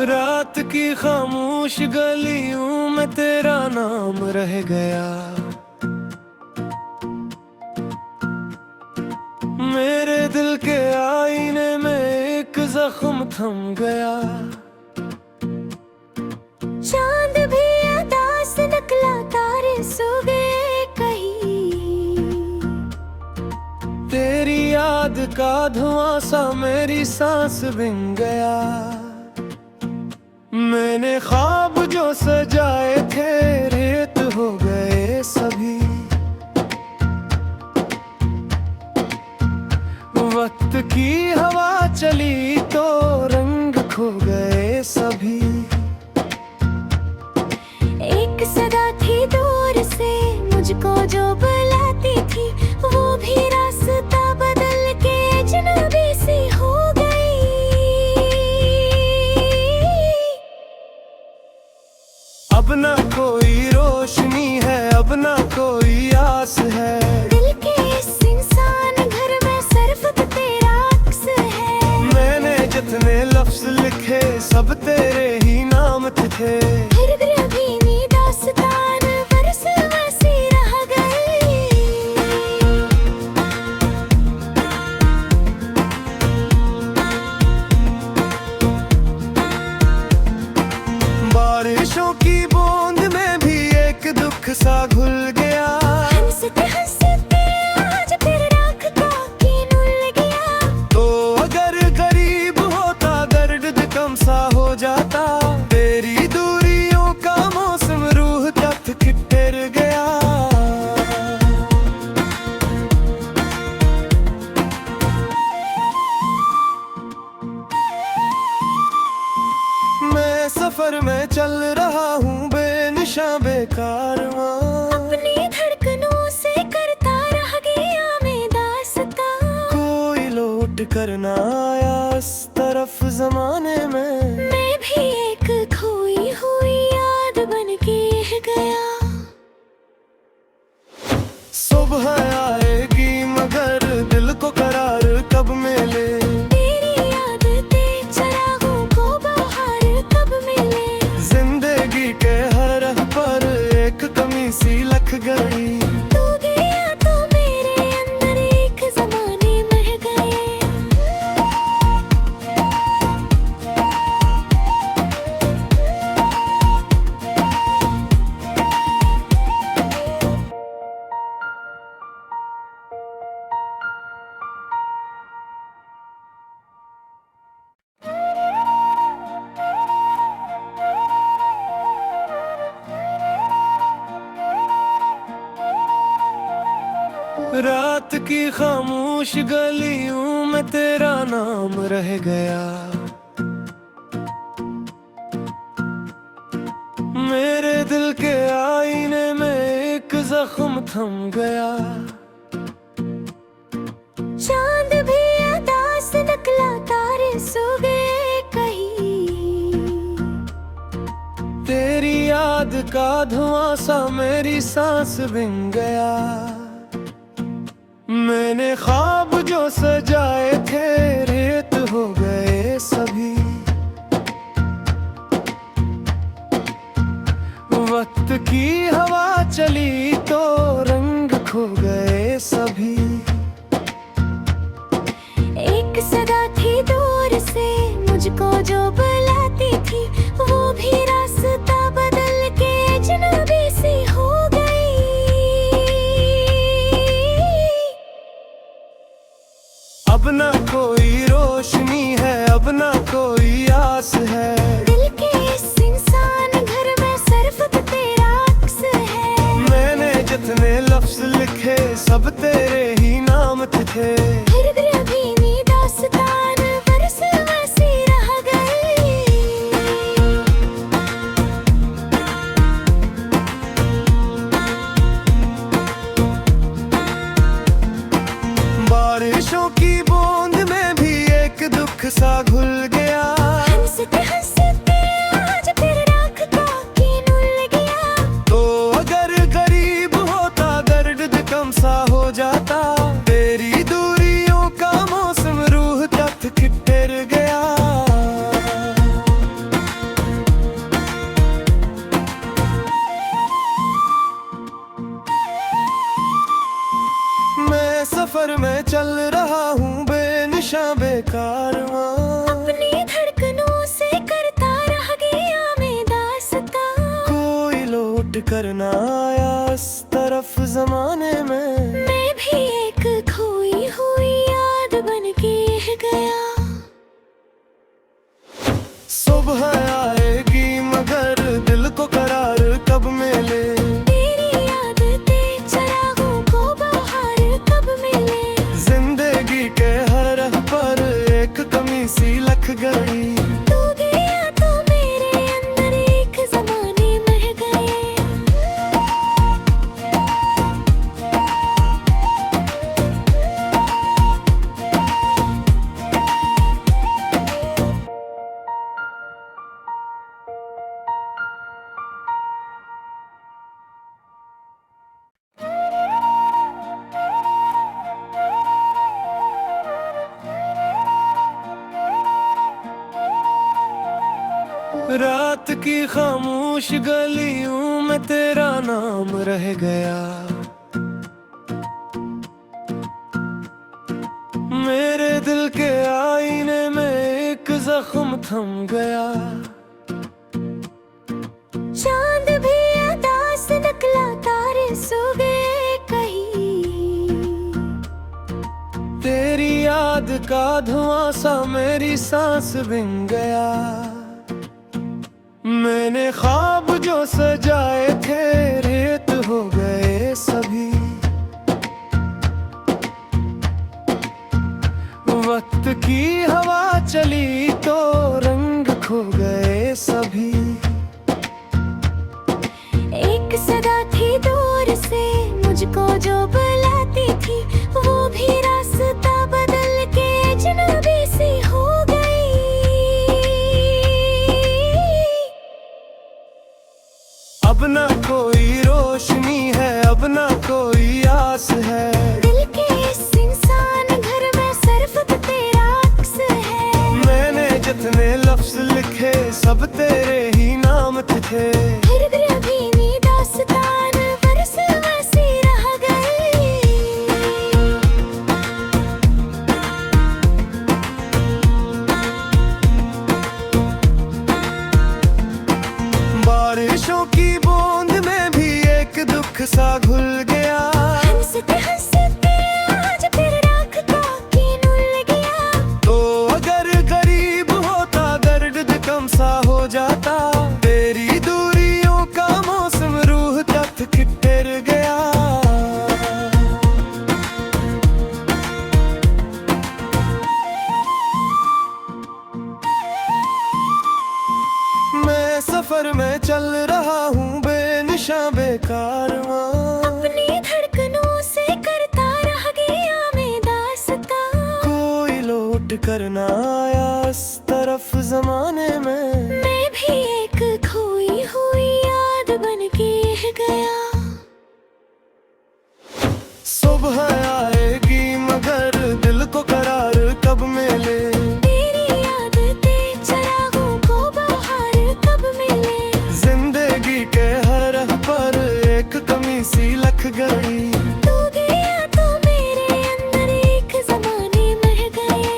रात की खामोश गलियों में तेरा नाम रह गया। मेरे दिल के आईने में एक जख्म थम गया। चांद भी अदा से निकला, तारे सो गए कहीं। तेरी याद का धुआं सा मेरी सांस बिन गया। मैंने ख्वाब जो सजाए थे रेत हो गए सभी। वक्त की हवा चली तो रंग खो गए सभी। एक सदा थी दूर से मुझको जो बुलाती थी, वो भी रास्ता बदल के अजनबी सी हो गई। अब ना कोई रोशनी है, अब ना कोई आस है। दिल के इस इंसान घर में सिर्फ तेरा अक्स है। मैंने जितने लफ्ज लिखे सब तेरे ही नाम थे। फिर भी नी दास्तान बरस वैसी रह गई। बारिशों की बूंद में भी एक दुख सा घुल गया। हंसते हंसते आज फिर राख का कीन उल गया। तो अगर गरीब होता दर्द कम सा हो जाता। तेरी दूरियों का मौसम रूह तक ठिठुर गया। मैं सफर में चल रहा हूँ बेनिशा बेकारवां। अपनी धड़कनों से करता रह गया मैं दास्तां। कोई लौट कर ना आया इस तरफ जमाने में। मैं भी एक खोई हुई याद बन के गया। सुबह आएगी मगर दिल को करार कब मिले। तेरी आदतें चरागों को बाहर कब मिले। जिंदगी के हर राह पर एक कमी सी लग गई। तू गया तो मेरे अंदर एक जमाने मर गए। रात की खामोश गलियों में तेरा नाम रह गया। मेरे दिल के आईने में एक जख्म थम गया। चांद भी अदा से निकला, तारे सो गए कहीं। तेरी याद का धुआं सा मेरी सांस बिन गया। मैंने ख्वाब जो सजाए थे रेत हो गए सभी। वक्त की हवा चली तो रंग खो गए सभी। एक सदा थी दूर से मुझको जो बुलाती थी, वो भी रास्ता बदल के अजनबी सी हो गई। अब ना कोई रोशनी है, अब ना कोई आस है। दिल के इस इंसान घर में सिर्फ तेरा अक्स है। मैंने जितने लफ्ज लिखे सब तेरे ही नाम थे। फिर भी नी दास्तान बरस वैसी रह गई। बारिशों की बूंद में भी एक दुख सा घुल गया। हंसते हंसते आज फिर राख का कीन उल गया। तो अगर गरीब होता दर्द कम सा हो जाता। तेरी दूरियों सफर में चल रहा हूँ बेनिशां बेकारवां, अपनी धड़कनों से करता रह गया मैं दास्तां। कोई लौट कर ना आया इस तरफ जमाने में, मैं भी एक खोई हुई याद बन के गया। सुबह आएगी मगर दिल को करार कब मिले, तेरी आदतें चरागों को बहार कब मिले। जिंदगी के हर राह पर एक कमी सी लग गई, तू गया तो मेरे अंदर एक जमाने मह गए। रात की खामोश गलियों में तेरा नाम रह गया, मेरे दिल के आईने में एक जख्म थम गया। चांद भी अदा से निकला तारे सो गए कहीं, तेरी याद का धुआं सा मेरी सांस बिन गया। मैंने ख्वाब जो सजाए थे रेत हो गए सभी, वक्त की हवा चली तो रंग खो गए सभी। एक सदा थी दूर से मुझको जो बुलाती थी, वो भी रास्ता बदल के अजनबी सी हो गई। अब ना कोई रोशनी है, अब ना कोई आस है, दिल के इस इंसान घर में सिर्फ तेरा अक्स है। मैंने जितने लफ्ज लिखे सब तेरे ही नाम थे, फिर भी नी दास्तान बरस वैसी रह गई। बारिशों की बूंद में भी एक दुख सा घुल गया, हंसते हंसते आज फिर राख का कीन उल गया। तो अगर करीब होता दर्द कम सा हो जाता, तेरी दूरियों का मौसम रूह तक ठिठुर गया। मैं सफर में चल रहा हूँ बेनिशां बेकारवां, अपनी धड़कनों से करता रह गया मैं दास्तां। कोई लौट कर ना आया इस तरफ जमाने में, मैं भी एक खोई हुई याद बन के गया। सुबह आएगी मगर दिल को करार कब मिले, तेरी आदतें चरागों को बहार कब मिले। जिंदगी के हर राह पर एक कमी सी लग गई, तू गया तो मेरे अंदर एक जमाने मह गए।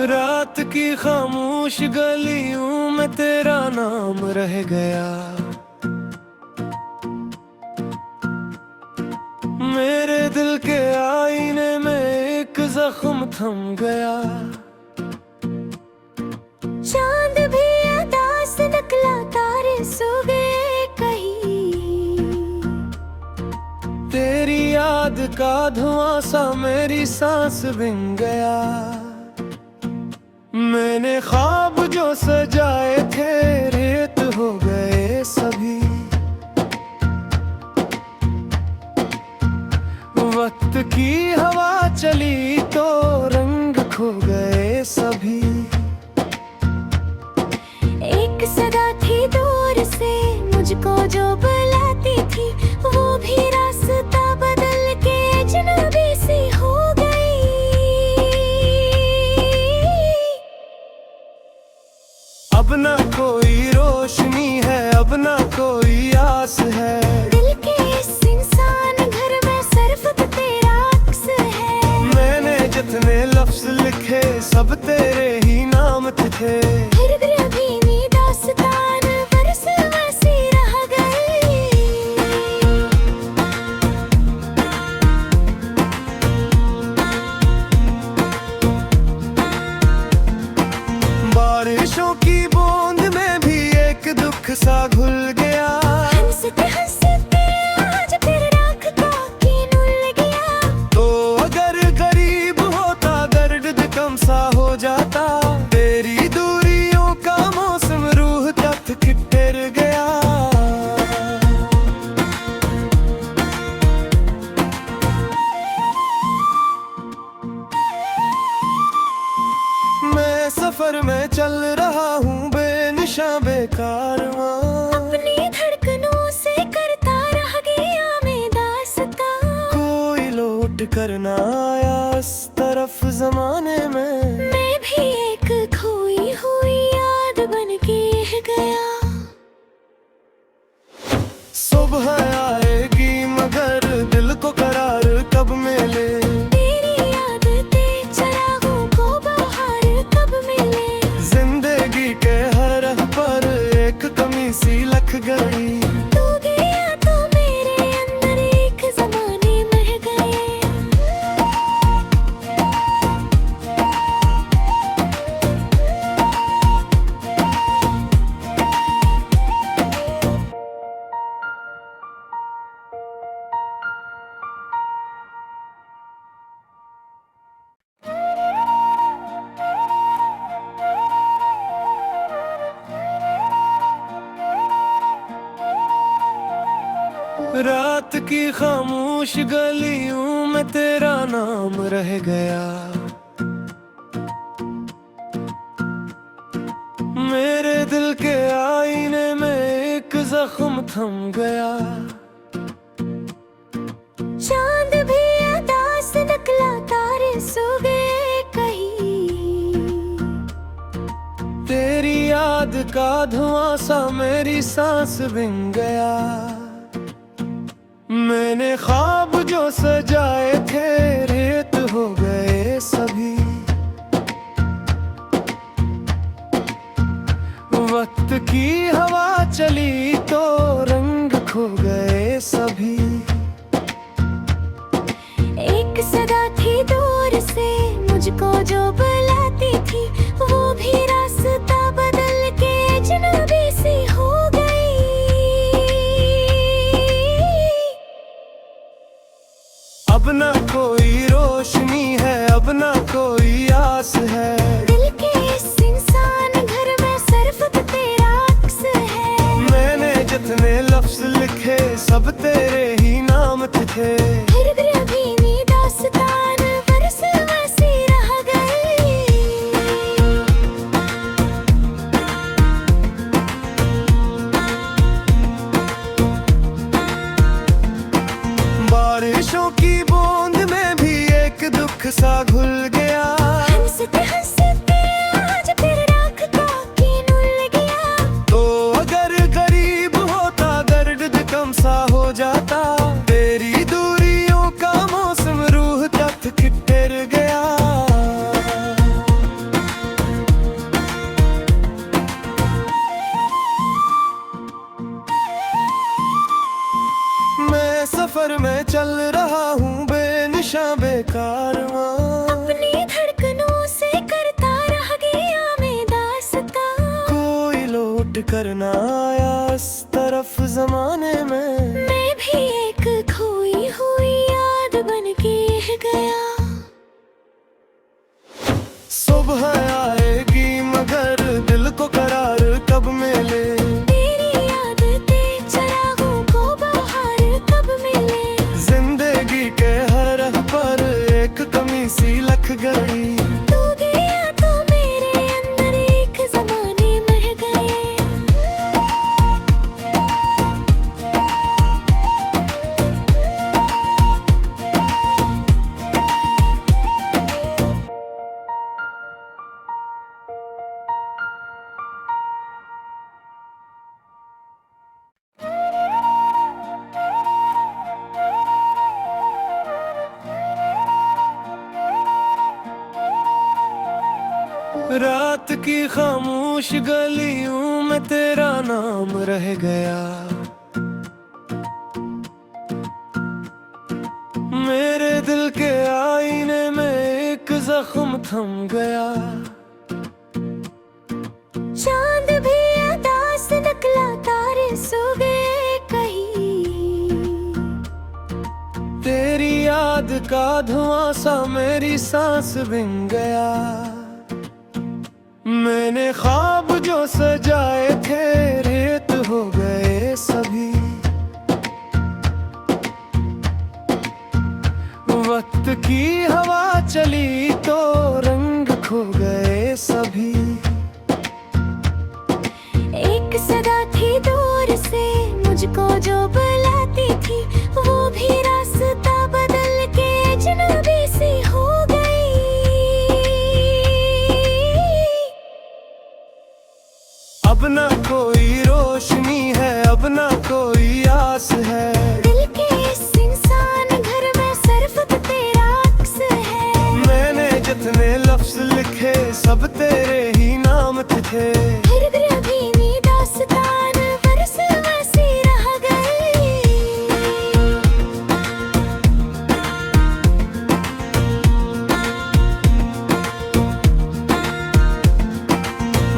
रात की खामोश गलियों में तेरा नाम रह गया, मेरे दिल के आईने में एक जख्म थम गया। चांद भी अदा से निकला तारे सो गए कहीं, तेरी याद का धुआं सा मेरी सांस बिन गया। मैंने ख्वाब जो सजाए थे रेत हो गए सभी, वक्त की हवा चली तो रंग खो गए सभी। ना कोई रोशनी है, अब ना कोई आस है। दिल के इस इंसान घर में सिर्फ तो तेरा अक्स है। मैंने जितने लफ्ज लिखे सब तेरे ही नाम थे। फिर भी अभी नी दास्तान बरस वैसी रह गई। बारिशों की बूंद में भी एक दुख सा घुल गया। हंसते हंसते आज फिर राख का कीन उल गया। तो अगर करीब होता दर्द कम सा हो जाता। तेरी दूरियों का मौसम रूह तक ठिठुर गया। मैं सफर में चल रहा हूँ बेनिशा बेकारवां। अपनी धड़कनों से करता रह गया मैं दास्तां। कोई लौट कर ना आया इस तरफ जमाने में। मैं भी एक खोई हुई याद बन के गया। सुबह आएगी मगर दिल को करार कब मिले। तेरी आदतें चरागों को बहार कब मिले। जिंदगी के हर राह पर एक कमी सी लग गई। तू गया तो मेरे अंदर एक जमाने मर गए। रात की खामोश गलियों में तेरा नाम रह गया। मेरे दिल के आईने में एक जख्म थम गया। चांद भी अदा से निकला तारे सो गए कहीं। तेरी याद का धुआं सा मेरी सांस बिन गया। मैंने ख्वाब जो सजाए थे रेत हो गए सभी। वक्त की हवा चली तो रंग खो गए सभी। एक सदा थी दूर से मुझको जो बुलाती थी, वो भी रास्ता बदल के अजनबी सी हो गई। अब ना कोई रोशनी है, अब ना कोई आस है। दिल के इस इंसान घर में सिर्फ तो तेरा अक्स है। मैंने जितने लफ्ज लिखे सब तेरे ही नाम थे। फिर भी अभी नी दास्तान बरस वैसी रह गई। बारिशों की बूंद में भी एक दुख सा घुल गया। हंसते हंसते आज फिर राख का कीन उल गया। तो अगर करीब होता दर्द कम सा हो जाता। तेरी दूरियों का मौसम रूह तक ठिठुर गया। मैं सफर में चल रहा हूँ बेनिशा बेकारवां। अपनी धड़कनों से करता रह गया मैं दास्तां। कोई लौट कर ना आया इस तरफ जमाने में। मैं भी एक खोई हुई याद बन के गया। सुबह आएगी मगर दिल को करार कब मिले। तेरी आदतें चरागों को बहार कब मिले। जिंदगी के हर राह पर एक कमी सी लग गई। तू गया तो मेरे अंदर एक जमाने मर गए। रात की खामोश गलियों में तेरा नाम रह गया। मेरे दिल के आईने में एक जख्म थम गया। चांद भी अदा से निकला, तारे सो गए कहीं। तेरी याद का धुआं सा मेरी सांस बिन गया। मैंने ख्वाब जो सजाए थे रेत हो गए सभी। वक्त की हवा चली तो रंग खो गए सभी। एक सदा थी दूर से मुझको जो बुलाती थी, वो भी रास्ता बदल के अजनबी सी हो गई। अब ना कोई रोशनी है, अब ना कोई आस है। दिल के इस इंसान घर में सिर्फ तेरा अक्स है। मैंने जितने लफ्ज लिखे सब तेरे ही नाम थे। फिर भी नी दास्तान बरस वैसी रह गई।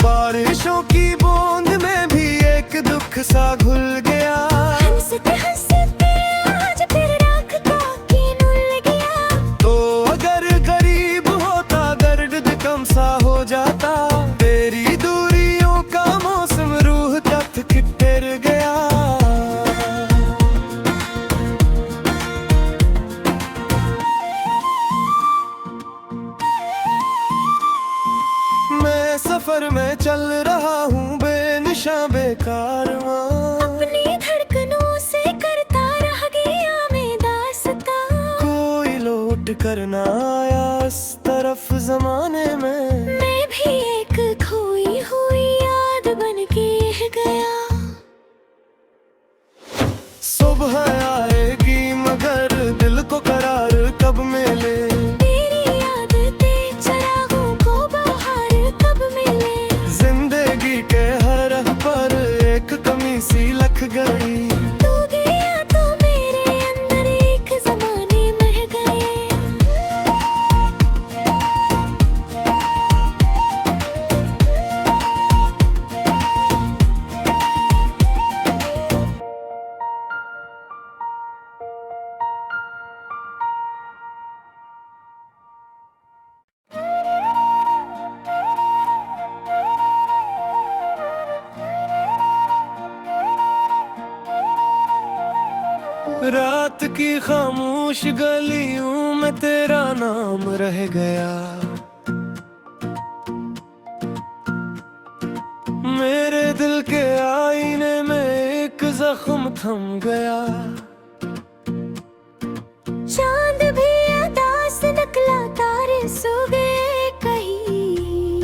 बारिशों की बूंद में भी एक दुख सा घुल गया। हंसते हंसते आज फिर राख का कीन उल गया। तो अगर करीब होता दर्द कम सा हो जाता। तेरी दूरियों का मौसम रूह तक ठिठुर गया। मैं सफर में चल रहा हूँ बेनिशा बेकारवां। अपनी धड़कनों से करता रह गया मैं दास्तां। कोई लौट कर ना आया इस तरफ जमाने में। मैं भी एक खोई हुई याद बन के गया। सुबह आएगी मगर दिल को करार कब मिले। तेरी आदतें चरागों को बाहर कब मिले। जिंदगी के हर राह पर एक कमी सी लग गई। तू गया तो मेरे अंदर एक जमाने मर गए। रात की खामोश गलियों में तेरा नाम रह गया। मेरे दिल के आईने में एक जख्म थम गया। चांद भी अदा से निकला, तारे सो गए कहीं।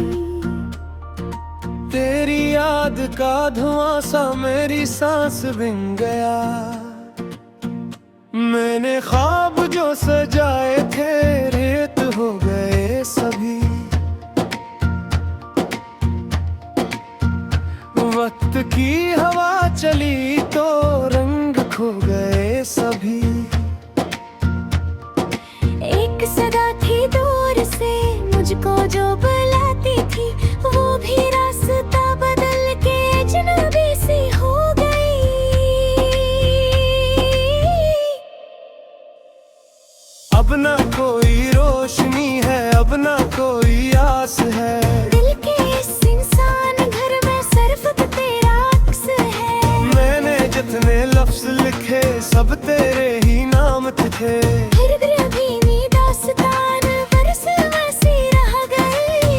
तेरी याद का धुआं सा मेरी सांस बिन गया। मैंने ख्वाब जो सजाए थे रेत हो गए सभी। वक्त की हवा चली तो रंग खो गए सभी। एक सदा थी दूर से मुझको जो बुलाती थी, वो भी रास्ता बदल के अजनबी सी हो गई। अब ना कोई रोशनी है, अब ना कोई आस है। दिल के इस इंसान घर में सिर्फ तेरा अक्स है। मैंने जितने लफ्ज लिखे सब तेरे ही नाम थे। फिर भी नी दास्तान बरस वैसी रह गई।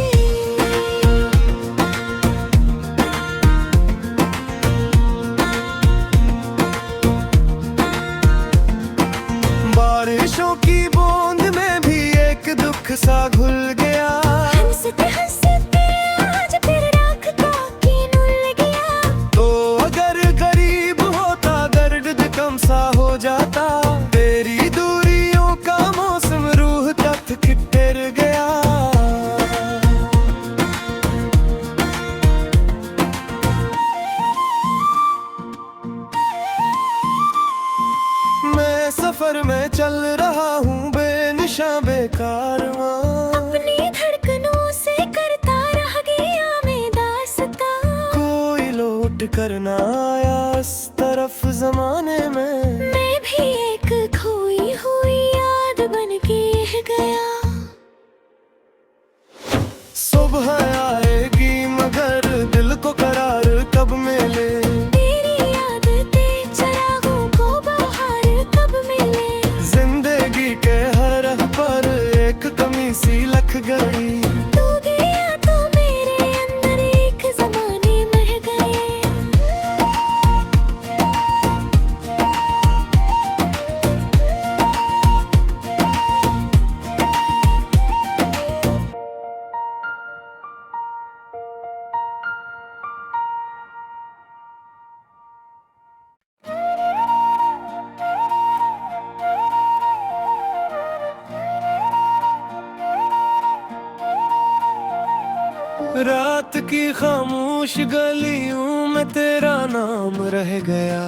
बारिशों की बूंद में भी एक दुख सा घुल गया। हंसते हंसते आज फिर राख का कीन उल गया। तो अगर करीब होता दर्द कम सा हो जाता। तेरी दूरियों का मौसम रूह तक ठिठुर गया। करना आया इस तरफ जमाने में। मैं भी एक खोई हुई याद बन के गया। सुबह आएगी मगर दिल को करार कब मिले। तेरी आदतें चरागों को बहार कब मिले। जिंदगी के हर राह पर एक कमी सी लग गई। तू गया तो मेरे अंदर एक जमाने मह गए। रात की खामोश गलियों में तेरा नाम रह गया।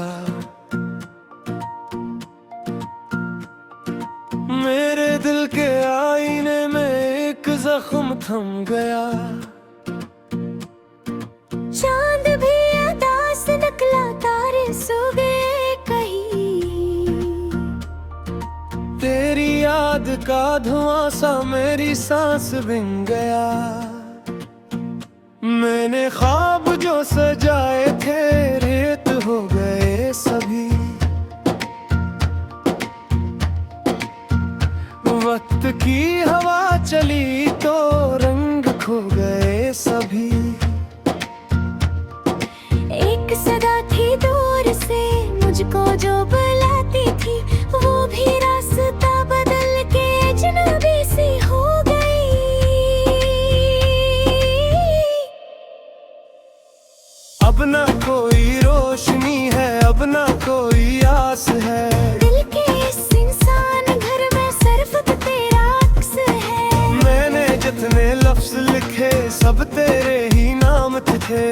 मेरे दिल के आईने में एक जख्म थम गया। चांद भी अदा से निकला, तारे सो गए कहीं। तेरी याद का धुआं सा मेरी सांस बिन गया। मैंने ख्वाब जो सजाए थे रेत हो गए सभी। वक्त की हवा चली तो रंग खो गए सभी। एक सदा थी दूर से मुझको जो बुलाती थी, वो भी रास्ता बदल के अजनबी सी हो गई। अब ना कोई रोशनी है, अब ना कोई आस है। दिल के इस इंसान घर में सिर्फ तेरा अक्स है। मैंने जितने लफ्ज लिखे सब तेरे ही नाम थे।